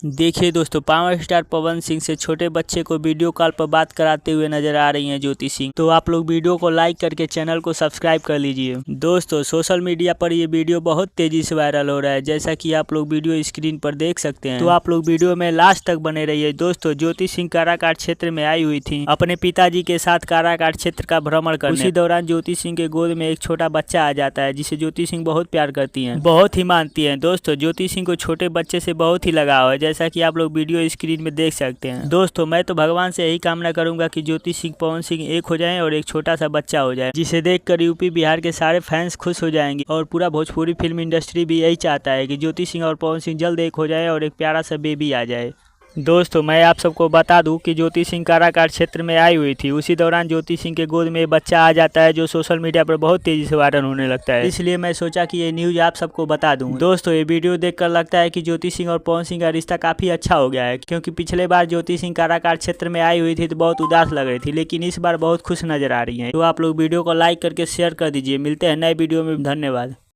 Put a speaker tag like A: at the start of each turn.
A: देखिए दोस्तों, power star Pawan Singh से छोटे बच्चे को वीडियो कॉल पर बात कराते हुए नजर आ रही हैं ज्योति सिंह। तो आप लोग वीडियो को लाइक करके चैनल को सब्सक्राइब कर लीजिए। दोस्तों, सोशल मीडिया पर ये वीडियो बहुत तेजी से वायरल हो रहा है, जैसा कि आप लोग वीडियो स्क्रीन पर देख सकते हैं। तो आप लोग वीडियो में लास्ट तक बने रहिए। दोस्तों, ज्योति सिंह काराकाट क्षेत्र में आई हुई थी अपने पिताजी के साथ काराकाट क्षेत्र का भ्रमण करने। उसी दौरान ज्योति सिंह के गोद में एक छोटा बच्चा आ जाता है, जिसे ज्योति सिंह बहुत प्यार करती है, बहुत ही मानती है। दोस्तों, ज्योति सिंह को छोटे बच्चे से बहुत ही लगाव है, जैसा कि आप लोग वीडियो स्क्रीन में देख सकते हैं। दोस्तों, मैं तो भगवान से यही कामना करूंगा कि ज्योति सिंह पवन सिंह एक हो जाएं और एक छोटा सा बच्चा हो जाए, जिसे देखकर यूपी बिहार के सारे फैंस खुश हो जाएंगे। और पूरा भोजपुरी फिल्म इंडस्ट्री भी यही चाहता है कि ज्योति सिंह और पवन सिंह जल्द एक हो जाए और एक प्यारा सा बेबी आ जाए। दोस्तों, मैं आप सबको बता दूं कि ज्योति सिंह काराकाट क्षेत्र में आई हुई थी। उसी दौरान ज्योति सिंह के गोद में बच्चा आ जाता है, जो सोशल मीडिया पर बहुत तेजी से वायरल होने लगता है। इसलिए मैं सोचा कि ये न्यूज आप सबको बता दूं। दोस्तों, ये वीडियो देखकर लगता है कि ज्योति सिंह और पवन सिंह का रिश्ता काफी अच्छा हो गया है, क्योंकि पिछले बार ज्योति सिंह काराकाट क्षेत्र में आई हुई थी तो बहुत उदास लग रही थी, लेकिन इस बार बहुत खुश नजर आ रही है। तो आप लोग वीडियो को लाइक करके शेयर कर दीजिए। मिलते हैं नए वीडियो में। धन्यवाद।